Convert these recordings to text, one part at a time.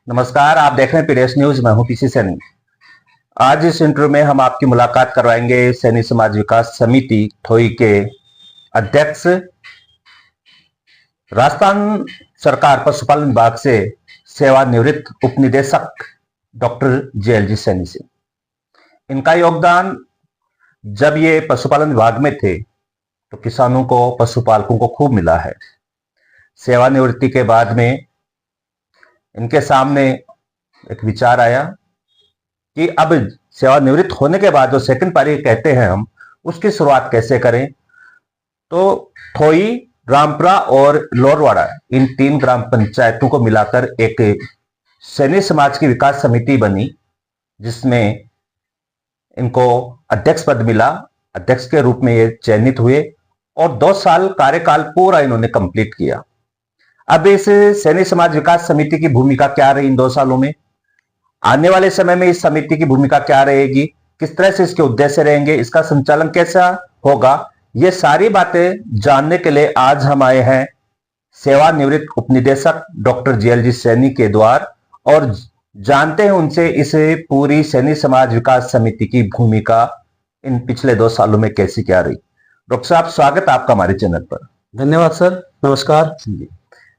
नमस्कार, आप देख रहे हैं पीडीएस न्यूज। मैं हूं पीसी सैनी। आज इस इंटरव्यू में हम आपकी मुलाकात करवाएंगे सैनी समाज विकास समिति थोई के अध्यक्ष, राजस्थान सरकार पशुपालन विभाग से सेवानिवृत्त उप निदेशक डॉक्टर जेएलजी सैनी से। इनका योगदान जब ये पशुपालन विभाग में थे तो किसानों को, पशुपालकों को खूब मिला है। सेवानिवृत्ति के बाद में इनके सामने एक विचार आया कि अब सेवानिवृत्त होने के बाद जो सेकंड पारी कहते हैं हम, उसकी शुरुआत कैसे करें। तो थोई, रामपुरा और लोरवाड़ा, इन 3 ग्राम पंचायतों को मिलाकर एक सैनी समाज की विकास समिति बनी, जिसमें इनको अध्यक्ष पद मिला। अध्यक्ष के रूप में ये चयनित हुए और 2 साल कार्यकाल पूरा इन्होंने कंप्लीट किया। अब इस सैनी समाज विकास समिति की भूमिका क्या रही इन 2 सालों में, आने वाले समय में इस समिति की भूमिका क्या रहेगी, किस तरह से इसके उद्देश्य रहेंगे, इसका संचालन कैसा होगा, ये सारी बातें जानने के लिए आज हम आए हैं सेवानिवृत्त उपनिदेशक डॉक्टर जेएलजी सैनी के द्वार और जानते हैं उनसे इस पूरी सैनी समाज विकास समिति की भूमिका इन पिछले 2 सालों में कैसी क्या रही। डॉक्टर साहब, स्वागत आपका हमारे चैनल पर। धन्यवाद सर, नमस्कार जी।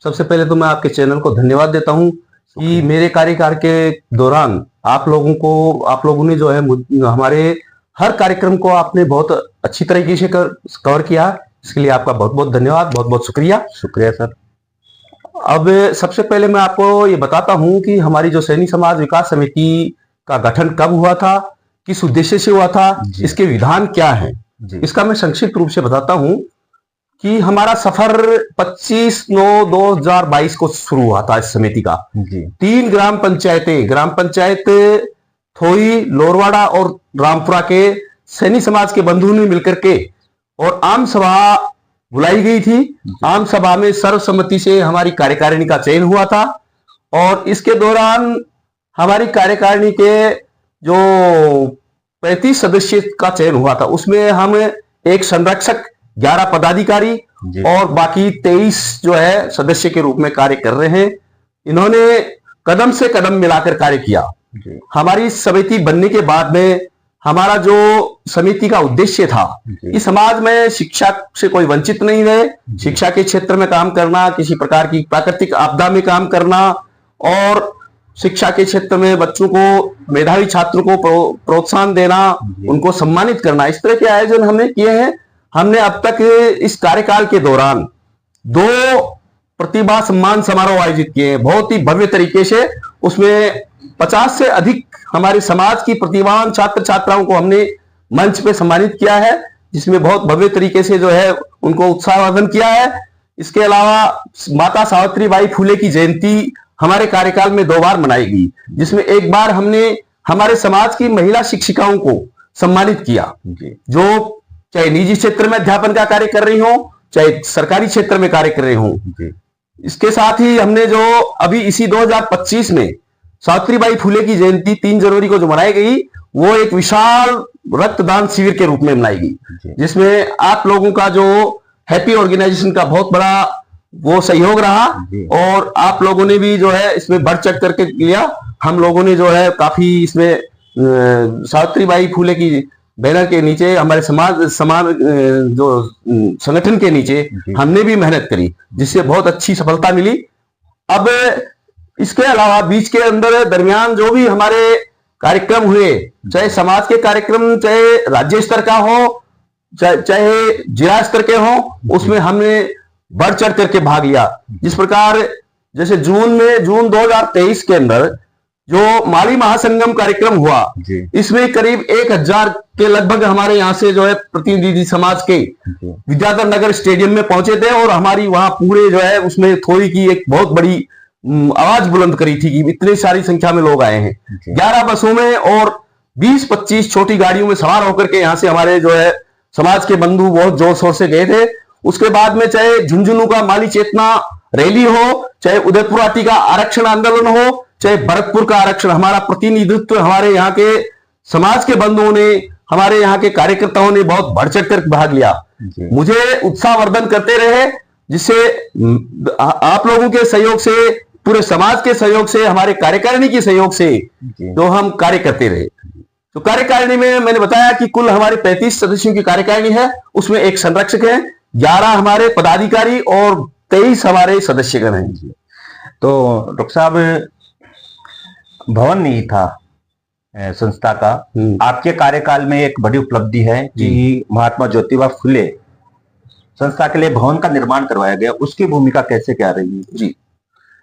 सबसे पहले तो मैं आपके चैनल को धन्यवाद देता हूं कि मेरे कार्यकाल के दौरान आप लोगों ने जो है हमारे हर कार्यक्रम को आपने बहुत अच्छी तरीके से कवर किया। इसके लिए आपका बहुत बहुत धन्यवाद, बहुत बहुत शुक्रिया। शुक्रिया सर। अब सबसे पहले मैं आपको ये बताता हूं कि हमारी जो सैनी समाज विकास समिति का गठन कब हुआ था, किस उद्देश्य से हुआ था, इसके विधान क्या है, इसका मैं संक्षिप्त रूप से बताता हूं कि हमारा सफर 25/9/2022 को शुरू हुआ था इस समिति का। 3 ग्राम पंचायत थोई, लोरवाड़ा और रामपुरा के सैनी समाज के बंधुओं ने मिलकर के और आम सभा बुलाई गई थी। आम सभा में सर्वसम्मति से हमारी कार्यकारिणी का चयन हुआ था और इसके दौरान हमारी कार्यकारिणी के जो 35 सदस्य का चयन हुआ था, उसमें हम एक संरक्षक, 11 पदाधिकारी और बाकी 23 जो है सदस्य के रूप में कार्य कर रहे हैं। इन्होंने कदम से कदम मिलाकर कार्य किया। हमारी समिति बनने के बाद में हमारा जो समिति का उद्देश्य था कि समाज में शिक्षा से कोई वंचित नहीं रहे, शिक्षा के क्षेत्र में काम करना, किसी प्रकार की प्राकृतिक आपदा में काम करना और शिक्षा के क्षेत्र में बच्चों को, मेधावी छात्रों को प्रोत्साहन देना, उनको सम्मानित करना, इस तरह के आयोजन हमने किए हैं। हमने अब तक इस कार्यकाल के दौरान 2 प्रतिभा सम्मान समारोह आयोजित किए हैं, बहुत ही भव्य तरीके से। उसमें 50 से अधिक हमारे समाज की प्रतिभावान छात्र छात्राओं को हमने मंच पे सम्मानित किया है, जिसमें बहुत भव्य तरीके से जो है उनको उत्साहवर्धन किया है। इसके अलावा माता सावित्रीबाई फुले की जयंती हमारे कार्यकाल में 2 बार मनाई गई, जिसमें एक बार हमने हमारे समाज की महिला शिक्षिकाओं को सम्मानित किया, जो चाहे निजी क्षेत्र में अध्यापन का कार्य कर रही हो, चाहे सरकारी क्षेत्र में कार्य कर रही हो। इसके साथ ही हमने जो अभी इसी 2025 में सावित्रीबाई फुले की जयंती 3 जनवरी को जो मनाई गई, वो एक विशाल रक्तदान शिविर के रूप में मनाई गई, जिसमें आप लोगों का जो हैप्पी ऑर्गेनाइजेशन का बहुत बड़ा वो सहयोग रहा और आप लोगों ने भी जो है इसमें बढ़ चढ़ करके लिया। हम लोगों ने जो है काफी इसमें सावित्रीबाई फुले की बैनर के नीचे, हमारे समान जो संगठन के नीचे हमने भी मेहनत करी, जिससे बहुत अच्छी सफलता मिली। अब इसके अलावा बीच के अंदर दरमियान जो भी हमारे कार्यक्रम हुए, चाहे समाज के कार्यक्रम, चाहे राज्य स्तर का हो, चाहे जिला स्तर के हो, उसमें हमने बढ़ चढ़ करके भाग लिया। जिस प्रकार जैसे जून 2023 के अंदर जो माली महासंगम कार्यक्रम हुआ, इसमें करीब 1000 के लगभग हमारे यहाँ से जो है प्रतिनिधि समाज के विद्याधर नगर स्टेडियम में पहुंचे थे और हमारी वहां पूरे जो है उसमें थोड़ी की एक बहुत बड़ी आवाज बुलंद करी थी कि इतनी सारी संख्या में लोग आए हैं। 11 बसों में और 20-25 छोटी गाड़ियों में सवार होकर के यहाँ से हमारे जो है समाज के बंधु बहुत जोर शोर से गए थे। उसके बाद में चाहे झुंझुनू का माली चेतना रैली हो, चाहे उदयपुर आटी का आरक्षण आंदोलन हो, चाहे भरतपुर का आरक्षण, हमारा प्रतिनिधित्व हमारे यहाँ के समाज के बंधुओं ने, हमारे यहाँ के कार्यकर्ताओं ने बहुत बढ़ चढ़ कर भाग लिया, मुझे उत्साहवर्धन करते रहे, जिससे आप लोगों के सहयोग से पूरे समाज के सहयोग से, हमारे कार्यकारिणी के सहयोग से जो हम कार्य करते रहे। तो कार्यकारिणी में मैंने बताया कि कुल हमारे 35 सदस्यों की कार्यकारिणी है, उसमें एक संरक्षक है, 11 हमारे पदाधिकारी और 23 हमारे सदस्यगण हैं। तो डॉक्टर साहब, भवन नहीं था संस्था का, आपके कार्यकाल में एक बड़ी उपलब्धि है कि महात्मा ज्योतिबा फुले संस्था के लिए भवन का निर्माण करवाया गया, उसकी भूमिका कैसे क्या रही? जी,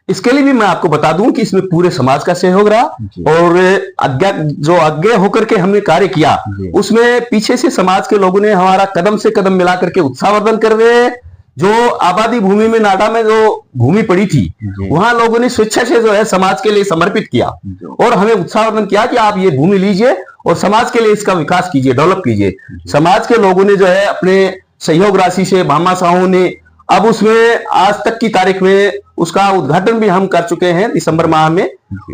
इसके लिए भी मैं आपको बता दूं कि इसमें पूरे समाज का सहयोग रहा और आज्ञा होकर के हमने कार्य किया, उसमें पीछे से समाज के लोगों ने हमारा कदम से कदम मिला करके उत्साहवर्धन कर रहे हैं। जो आबादी भूमि में नाडा में जो भूमि पड़ी थी, वहां लोगों ने स्वेच्छा से जो है समाज के लिए समर्पित किया और हमें उत्साहवर्धन किया कि आप ये भूमि लीजिए और समाज के लिए इसका विकास कीजिए, डेवलप कीजिए। समाज के लोगों ने जो है अपने सहयोग राशि से, भामा साहू ने, अब उसमें आज तक की तारीख में उसका उद्घाटन भी हम कर चुके हैं दिसंबर माह में,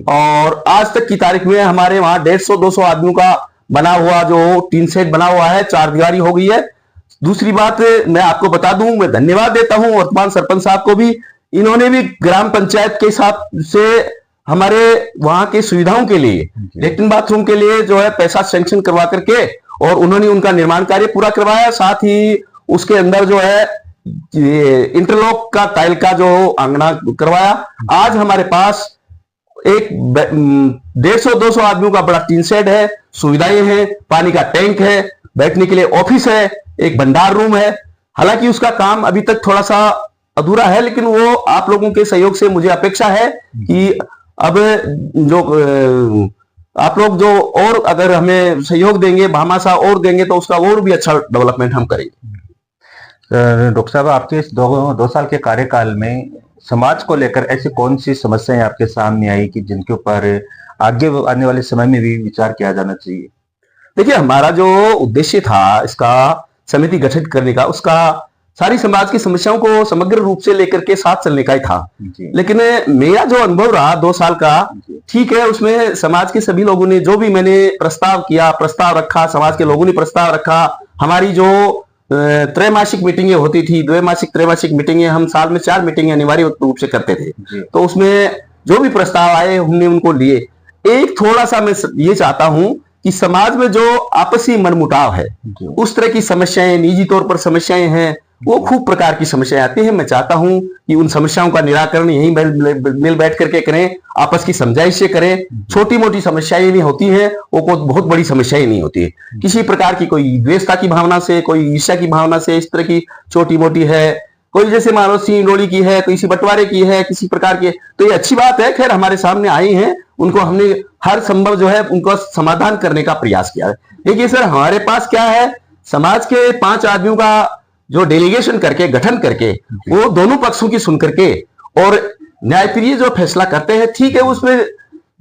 और आज तक की तारीख में हमारे वहां 150-200 आदमियों का बना हुआ जो टीन सेट बना हुआ है, 4 दीवारी हो गई है। दूसरी बात मैं आपको बता दूं, मैं धन्यवाद देता हूं वर्तमान सरपंच साहब को भी, इन्होंने भी ग्राम पंचायत के हिसाब से हमारे वहां के सुविधाओं के लिए, लेट्रिन बाथरूम के लिए जो है पैसा सैंक्शन करवा करके और उन्होंने उनका निर्माण कार्य पूरा करवाया। साथ ही उसके अंदर जो है इंटरलॉक का टाइल का जो आंगना करवाया। आज हमारे पास एक 150-200 आदमियों का बड़ा टीन शेड है, सुविधाएं हैं, पानी का टैंक है, बैठने के लिए ऑफिस है, एक भंडार रूम है। हालांकि उसका काम अभी तक थोड़ा सा अधूरा है, लेकिन वो आप लोगों के सहयोग से मुझे अपेक्षा है कि अब जो आप लोग जो और अगर हमें सहयोग देंगे, भामाशाह और देंगे, तो उसका और भी अच्छा डेवलपमेंट हम करेंगे। डॉक्टर साहब, आपके इस 2 साल के कार्यकाल में समाज को लेकर ऐसी कौन सी समस्याएं आपके सामने आई कि जिनके ऊपर आगे आने वाले समय में भी विचार किया जाना चाहिए? देखिए, हमारा जो उद्देश्य था इसका समिति गठित करने का, उसका सारी समाज की समस्याओं को समग्र रूप से लेकर के साथ चलने का ही था। लेकिन मेरा जो अनुभव रहा 2 साल का, ठीक है, उसमें समाज के सभी लोगों ने जो भी मैंने प्रस्ताव किया, प्रस्ताव रखा, समाज के लोगों ने प्रस्ताव रखा। हमारी जो त्रैमासिक मीटिंगें होती थी, द्वैमासिक त्रैमासिक मीटिंगें, हम साल में 4 मीटिंगें अनिवार्य रूप से करते थे। तो उसमें जो भी प्रस्ताव आए हमने उनको लिए। एक थोड़ा सा मैं ये चाहता हूं कि समाज में जो आपसी मनमुटाव है, उस तरह की समस्याएं, निजी तौर पर समस्याएं हैं, वो खूब प्रकार की समस्याएं आती हैं। मैं चाहता हूं कि उन समस्याओं का निराकरण यहीं मिल बैठ करके करें, आपस की समझाइश से करें। छोटी मोटी समस्याएं नहीं होती हैं, वो कोई बहुत बड़ी समस्याएं नहीं होती है। किसी प्रकार की कोई द्वेषता की भावना से, कोई ईर्ष्या की भावना से, इस तरह की छोटी मोटी है, कोई जैसे मान लो सिंगरौली की है, किसी बंटवारे की है, किसी प्रकार की, तो ये अच्छी बात है। खैर, हमारे सामने आई है, उनको हमने हर संभव जो है उनको समाधान करने का प्रयास किया है। देखिए सर, हमारे पास क्या है, समाज के 5 आदमियों का जो डेलीगेशन करके, गठन करके, वो दोनों पक्षों की सुन करके और न्यायप्रिय जो फैसला करते हैं, ठीक है, उसमें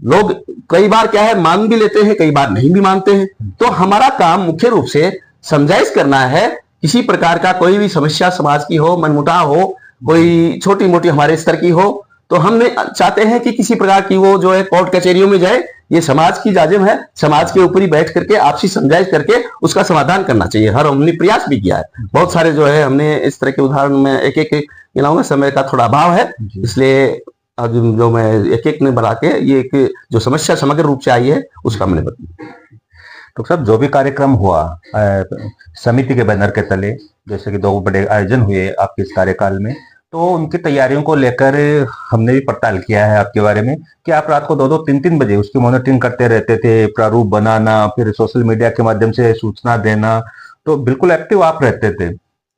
लोग कई बार क्या है मान भी लेते हैं, कई बार नहीं भी मानते हैं। तो हमारा काम मुख्य रूप से समझाइश करना है। किसी प्रकार का कोई भी समस्या समाज की हो, मनमुटाव हो, कोई छोटी मोटी हमारे स्तर की हो, तो हमने चाहते हैं कि किसी प्रकार की वो जो है कोर्ट कचहरियों में जाए। ये समाज की जाजिम है, समाज के ऊपर ही बैठ करके आपसी समझाइश करके उसका समाधान करना चाहिए। हर हमने प्रयास भी किया है, बहुत सारे जो है हमने इस तरह के उदाहरण में एक एक गिनाऊंगा, समय का थोड़ा अभाव है, इसलिए जो मैं एक एक ने बना के ये एक जो समस्या समग्र रूप से आई है उसका मैंने बताया। तो सब जो भी कार्यक्रम हुआ समिति के बैनर के तले, जैसे कि 2 बड़े आयोजन हुए आपके इस कार्यकाल में, तो उनकी तैयारियों को लेकर हमने भी पड़ताल किया है आपके बारे में कि आप रात को 2-2, 3-3 बजे उसकी मॉनिटरिंग करते रहते थे, प्रारूप बनाना, फिर सोशल मीडिया के माध्यम से सूचना देना, तो बिल्कुल एक्टिव आप रहते थे।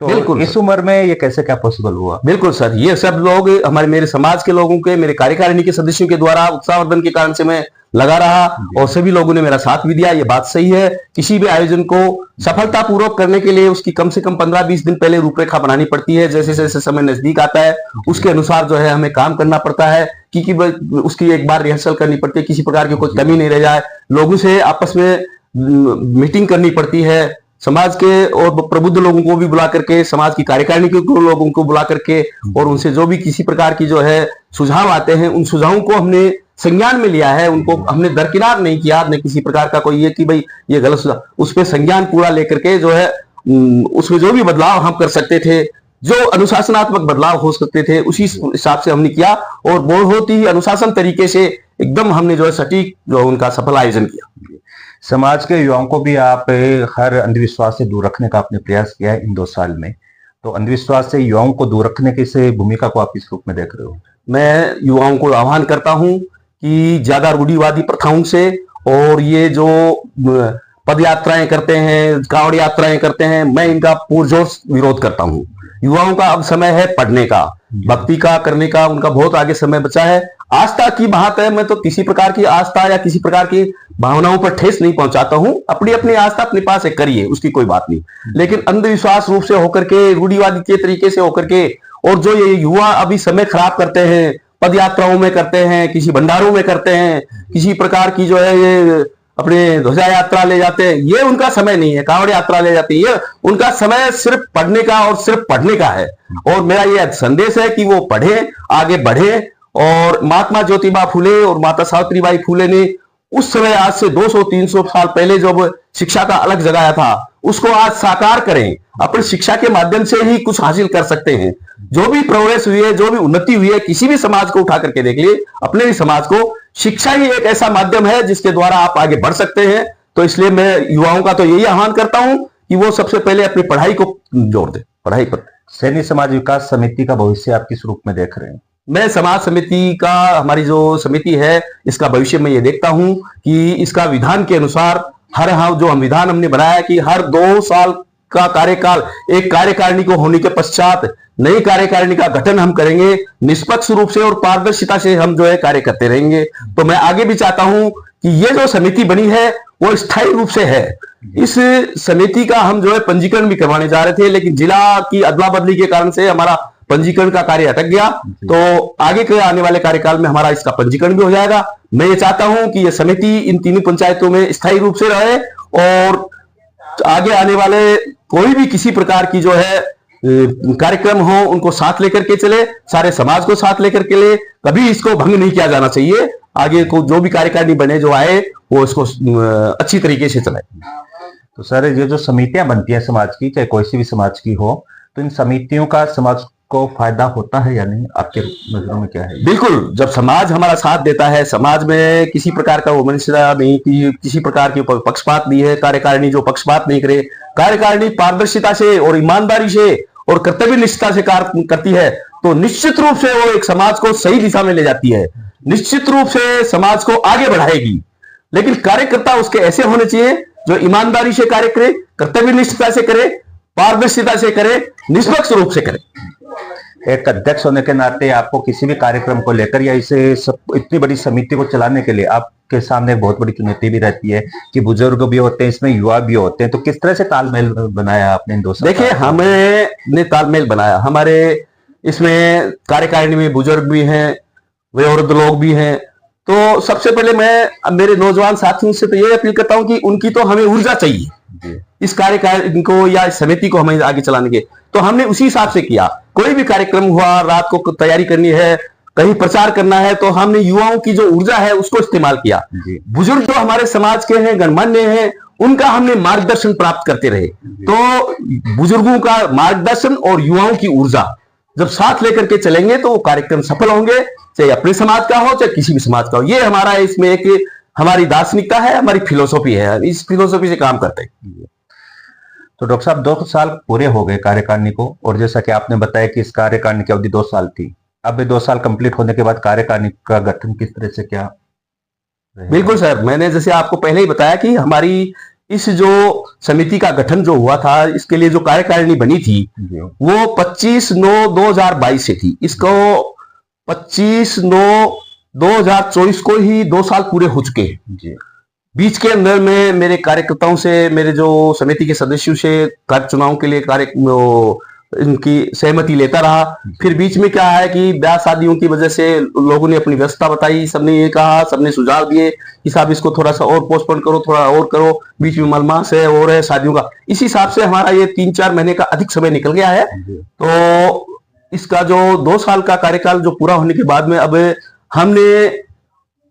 तो बिल्कुल इस उम्र में ये कैसे क्या पॉसिबल हुआ? बिल्कुल सर, ये सब लोग हमारे मेरे समाज के लोगों के, मेरे कार्यकारिणी के सदस्यों के द्वारा उत्साहवर्धन के कारण से मैं लगा रहा और सभी लोगों ने मेरा साथ भी दिया। ये बात सही है, किसी भी आयोजन को सफलतापूर्वक करने के लिए उसकी कम से कम 15-20 दिन पहले रूपरेखा बनानी पड़ती है। जैसे जैसे समय नजदीक आता है उसके अनुसार जो है हमें काम करना पड़ता है कि उसकी एक बार रिहर्सल करनी पड़ती है, किसी प्रकार की कोई कमी नहीं रह जाए। लोगों से आपस में मीटिंग करनी पड़ती है, समाज के और प्रबुद्ध लोगों को भी बुला करके, समाज की कार्यकारिणी के लोगों को बुला करके, और उनसे जो भी किसी प्रकार की जो है सुझाव आते हैं, उन सुझावों को हमने संज्ञान में लिया है। उनको हमने दरकिनार नहीं किया, न किसी प्रकार का कोई ये कि भाई ये गलत सुझाव, उस पर संज्ञान पूरा लेकर के जो है उसमें जो भी बदलाव हम कर सकते थे जो अनुशासनात्मक बदलाव हो सकते थे उसी हिसाब से हमने किया और बहुत ही अनुशासन तरीके से एकदम हमने जो है सटीक जो उनका सफल आयोजन किया। समाज के युवाओं को भी आप हर अंधविश्वास से दूर रखने का आपने प्रयास किया है इन 2 साल में, तो अंधविश्वास से युवाओं को दूर रखने की इस भूमिका को आप किस रूप में देख रहे हो? मैं युवाओं को आह्वान करता हूं कि ज्यादा रूढ़िवादी प्रथाओं से और ये जो पद यात्राएं करते हैं, कांवड़ यात्राएं करते हैं, मैं इनका पुरजोर विरोध करता हूं। युवाओं का अब समय है पढ़ने का, भक्ति का करने का, उनका बहुत आगे समय बचा है। आस्था की बात है, मैं तो किसी प्रकार की आस्था या किसी प्रकार की भावनाओं पर ठेस नहीं पहुंचाता हूं। अपनी अपनी आस्था अपने पास है, करिए, उसकी कोई बात नहीं, लेकिन अंधविश्वास रूप से होकर के, रूढ़िवादी के तरीके से होकर के, और जो ये युवा अभी समय खराब करते हैं, पद यात्राओं में करते हैं, किसी भंडारों में करते हैं, किसी प्रकार की जो है ये अपने ध्वजा यात्रा ले जाते हैं, ये उनका समय नहीं है। कांवड़ यात्रा ले जाती है, ये उनका समय सिर्फ पढ़ने का और सिर्फ पढ़ने का है। और मेरा ये संदेश है कि वो पढ़े, आगे बढ़े। और महात्मा ज्योतिबा फुले और माता सावित्रीबाई फुले ने उस समय, आज से 200-300 साल पहले जब शिक्षा का अलग जगाया था, उसको आज साकार करें। अपनी शिक्षा के माध्यम से ही कुछ हासिल कर सकते हैं। जो भी प्रोग्रेस हुई है, जो भी उन्नति हुई है, किसी भी समाज को उठा करके देख लिए, अपने भी समाज को, शिक्षा ही एक ऐसा माध्यम है जिसके द्वारा आप आगे बढ़ सकते हैं। तो इसलिए मैं युवाओं का तो यही आह्वान करता हूं कि वो सबसे पहले अपनी पढ़ाई को जोड़ दे, पढ़ाई पर। सैनी समाज विकास समिति का भविष्य आप किस रूप में देख रहे हैं? मैं समाज समिति का, हमारी जो समिति है, इसका भविष्य में ये देखता हूं कि इसका विधान के अनुसार जो हम विधान हमने बनाया है कि हर 2 साल का कार्यकाल एक कार्यकारिणी को होने के पश्चात नई कार्यकारिणी का गठन हम करेंगे। निष्पक्ष रूप से और पारदर्शिता से हम जो है कार्य करते रहेंगे। तो मैं आगे भी चाहता हूं कि ये जो समिति बनी है वो स्थायी रूप से है। इस समिति का हम जो है पंजीकरण भी करवाने जा रहे थे, लेकिन जिला की अदला बदली के कारण से हमारा पंजीकरण का कार्य अटक गया। तो आगे के आने वाले कार्यकाल में हमारा इसका पंजीकरण भी हो जाएगा। मैं ये चाहता हूं कि ये समिति इन तीनों पंचायतों में स्थायी रूप से रहे और आगे आने वाले कोई भी किसी प्रकार की जो है कार्यक्रम हो, उनको साथ लेकर के चले, सारे समाज को साथ लेकर के ले। कभी इसको भंग नहीं किया जाना चाहिए। आगे को जो भी कार्यकारिणी बने, जो आए, वो इसको अच्छी तरीके से चलाए। तो सर, ये जो समितियां बनती है समाज की, चाहे कोई सी भी समाज की हो, तो इन समितियों का समाज को फायदा होता है या नहीं? आपके नजरों में क्या है? बिल्कुल, जब समाज हमारा साथ देता है, समाज में किसी प्रकार का वंशता नहीं, किसी प्रकार की पक्षपात नहीं है, कार्यकारिणी जो पक्षपात नहीं करे, कार्यकारिणी पारदर्शिता से और ईमानदारी से और कर्तव्य निष्ठा से कार्य करती है, तो निश्चित रूप से वो एक समाज को सही दिशा में ले जाती है, निश्चित रूप से समाज को आगे बढ़ाएगी। लेकिन कार्यकर्ता उसके ऐसे होने चाहिए जो ईमानदारी से कार्य करे, कर्तव्य निष्ठा से करे, पारदर्शिता से करे, निष्पक्ष रूप से करे। एक अध्यक्ष होने के नाते आपको किसी भी कार्यक्रम को लेकर या इसे इतनी बड़ी समिति को चलाने के लिए आपके सामने एक बहुत बड़ी चुनौती भी रहती है कि बुजुर्ग भी होते हैं, इसमें युवा भी होते हैं, तो किस तरह से तालमेल बनाया आपने इन 2 साल? देखिए, हमने तालमेल बनाया। हमारे इसमें कार्यकारिणी में बुजुर्ग भी हैं, वयोवृद्ध लोग भी हैं। तो सबसे पहले मैं मेरे नौजवान साथियों से तो ये अपील करता हूं कि उनकी तो हमें ऊर्जा चाहिए इस कार्यकारिणी को या इस समिति को हमें आगे चलाने के। तो हमने उसी हिसाब से किया। कोई भी कार्यक्रम हुआ, रात को तैयारी करनी है, कहीं प्रचार करना है, तो हमने युवाओं की जो ऊर्जा है उसको इस्तेमाल किया। बुजुर्ग जो हमारे समाज के हैं, गणमान्य हैं, उनका हमने मार्गदर्शन प्राप्त करते रहे। तो बुजुर्गों का मार्गदर्शन और युवाओं की ऊर्जा जब साथ लेकर के चलेंगे तो वो कार्यक्रम सफल होंगे, चाहे अपने समाज का हो, चाहे किसी भी समाज का हो। ये हमारा इसमें एक हमारी दार्शनिकता है, हमारी फिलोसॉफी है। इस फिलोसॉफी से काम करते हैं। तो डॉक्टर साहब, 2 साल पूरे हो गए कार्यकारिणी को, और जैसा कि आपने बताया कि इस कार्यकारिणी की अवधि 2 साल थी। अब 2 साल कंप्लीट होने के बाद कार्यकारिणी का गठन किस तरह से क्या? बिल्कुल सर, मैंने जैसे आपको पहले ही बताया कि हमारी इस जो समिति का गठन जो हुआ था, इसके लिए जो कार्यकारिणी बनी थी वो 25/9/2022 से थी। इसको 25/9/2024 को ही 2 साल पूरे हो चुके हैं। बीच के अंदर में मेरे कार्यकर्ताओं से, मेरे जो समिति के सदस्यों से कार्य चुनाव के लिए इनकी सहमति लेता रहा। फिर बीच में क्या है कि ब्याह शादियों की वजह से लोगों ने अपनी व्यवस्था बताई, सबने ये कहा, सबने सुझाव दिए कि साहब इसको थोड़ा सा और पोस्टपोन करो, थोड़ा और करो, बीच में मलमास है और है शादियों का। इस हिसाब से हमारा ये 3-4 महीने का अधिक समय निकल गया है। तो इसका जो 2 साल का कार्यकाल जो पूरा होने के बाद में अब हमने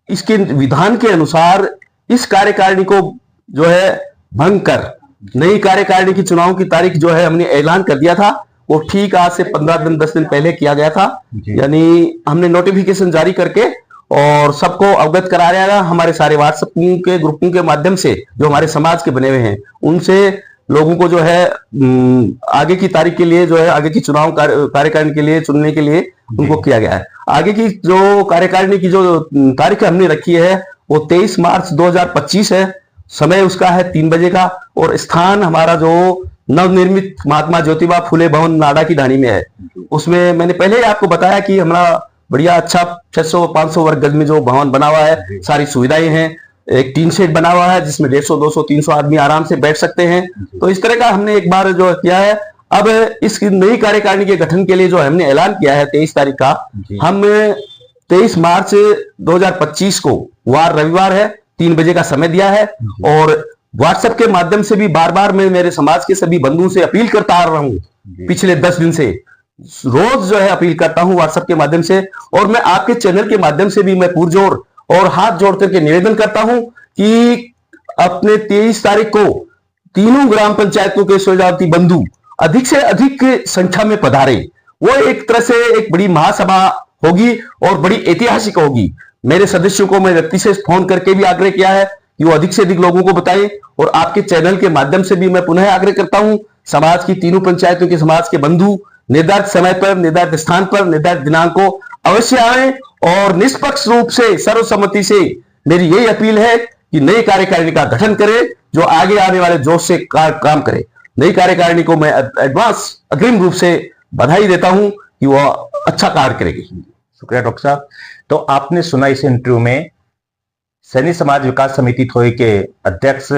इसके विधान के अनुसार इस कार्यकारिणी को जो है भंग कर नई कार्यकारिणी की चुनाव की तारीख जो है हमने ऐलान कर दिया था, वो ठीक आज से 15 दिन 10 दिन पहले किया गया था। जी। यानी हमने नोटिफिकेशन जारी करके और सबको अवगत करा रहा है। हमारे सारे व्हाट्सएप के ग्रुपों के माध्यम से जो हमारे समाज के बने हुए हैं, उनसे लोगों को जो है आगे की तारीख के लिए, जो है आगे की चुनाव कार्यकारिणी के लिए चुनने के लिए उनको किया गया है। आगे की जो कार्यकारिणी की जो तारीख हमने रखी है वो 23 मार्च 2025 है। समय उसका है 3 बजे का, और स्थान हमारा जो नवनिर्मित महात्मा ज्योतिबा फुले भवन नाडा की ढाणी में है। उसमें मैंने पहले ही आपको बताया कि हमारा बढ़िया अच्छा 600-500 वर्ग गज में जो भवन बना हुआ है, सारी सुविधाएं हैं। एक टीन शेड बना हुआ है जिसमें 150-200-300 आदमी आराम से बैठ सकते हैं। तो इस तरह का हमने एक बार जो किया है। अब इस नई कार्यकारिणी के गठन के लिए जो हमने ऐलान किया है 23 तारीख का, हम 23 मार्च 2025 को वार रविवार है, 3 बजे का समय दिया है। और व्हाट्सएप के माध्यम से भी बार बार मैं मेरे समाज के सभी बंधुओं से अपील करता आ रहा हूं। पिछले 10 दिन से रोज जो है अपील करता हूं व्हाट्सएप के माध्यम से, और मैं आपके चैनल के माध्यम से भी मैं पुरजोर और हाथ जोड़ करके निवेदन करता हूं कि अपने 23 तारीख को तीनों ग्राम पंचायतों के शोधार्थी बंधु अधिक से अधिक संख्या में पधारे। वो एक तरह से एक बड़ी महासभा होगी और बड़ी ऐतिहासिक होगी। मेरे सदस्यों को मैं व्यक्ति से फोन करके भी आग्रह किया है कि वो अधिक से अधिक लोगों को बताएं, और आपके चैनल के माध्यम से भी मैं पुनः आग्रह करता हूं समाज की तीनों पंचायतों के समाज के बंधु निर्धारित समय पर, निर्धारित स्थान पर, निर्धारित दिनांक को अवश्य आए, और निष्पक्ष रूप से सर्वसम्मति से मेरी यही अपील है कि नई कार्यकारिणी का गठन करें जो आगे आने वाले जोश से काम करे। नई कार्यकारिणी को मैं एडवांस अग्रिम रूप से बधाई देता हूं कि वह अच्छा कार्य करेगी। शुक्रिया डॉक्टर साहब। तो आपने सुना इस इंटरव्यू में सैनी समाज विकास समिति थोई के अध्यक्ष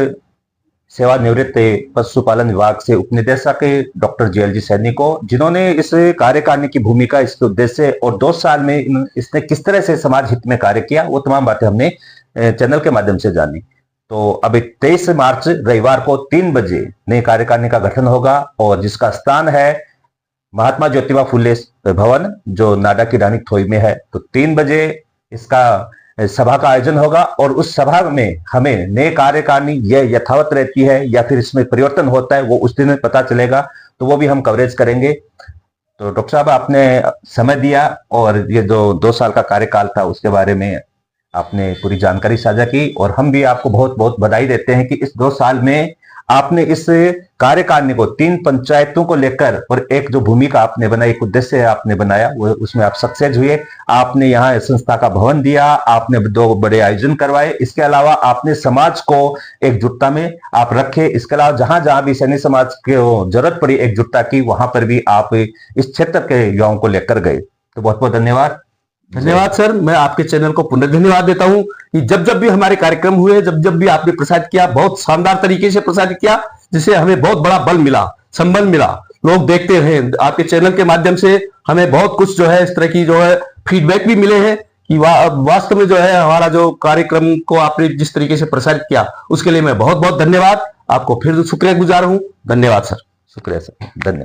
सेवानिवृत्त पशुपालन विभाग से उपनिदेशक डॉक्टर जेएलजी सैनी को, जिन्होंने इस कार्यकारिणी की भूमिका, इसके उद्देश्य और 2 साल में इसने किस तरह से समाज हित में कार्य किया, वो तमाम बातें हमने चैनल के माध्यम से जानी। तो अब 23 मार्च रविवार को 3 बजे नई कार्यकारिणी का गठन होगा, और जिसका स्थान है महात्मा ज्योतिबा फुले भवन जो नाडा की ढाणी थोई में है। तो 3 बजे इसका सभा का आयोजन होगा, और उस सभा में हमें नए कार्यकारिणी यह यथावत रहती है या फिर इसमें परिवर्तन होता है, वो उस दिन में पता चलेगा। तो वो भी हम कवरेज करेंगे। तो डॉक्टर साहब, आपने समय दिया और ये जो 2 साल का कार्यकाल था उसके बारे में आपने पूरी जानकारी साझा की, और हम भी आपको बहुत बहुत बधाई देते हैं कि इस 2 साल में आपने इस कार्यकारिणी को 3 पंचायतों को लेकर, और एक जो भूमिका आपने बनाई, एक उद्देश्य आपने बनाया, वो उसमें आप सक्सेस हुए। आपने यहाँ संस्था का भवन दिया, आपने 2 बड़े आयोजन करवाए, इसके अलावा आपने समाज को एकजुटता में आप रखे। इसके अलावा जहां जहां भी सैनी समाज को जरूरत पड़ी एकजुटता की, वहां पर भी आप इस क्षेत्र के युवाओं को लेकर गए। तो बहुत बहुत धन्यवाद। धन्यवाद सर। मैं आपके चैनल को पुनः धन्यवाद देता हूं कि जब जब भी हमारे कार्यक्रम हुए, जब जब भी आपने प्रसारित किया, बहुत शानदार तरीके से प्रसारित किया, जिससे हमें बहुत बड़ा बल मिला, संबल मिला। लोग देखते रहे आपके चैनल के माध्यम से, हमें बहुत कुछ जो है इस तरह की जो है फीडबैक भी मिले हैं कि वास्तव में जो है हमारा जो कार्यक्रम को आपने जिस तरीके से प्रसारित किया, उसके लिए मैं बहुत बहुत धन्यवाद आपको फिर शुक्रिया गुजार हूं। धन्यवाद सर। शुक्रिया सर, धन्यवाद।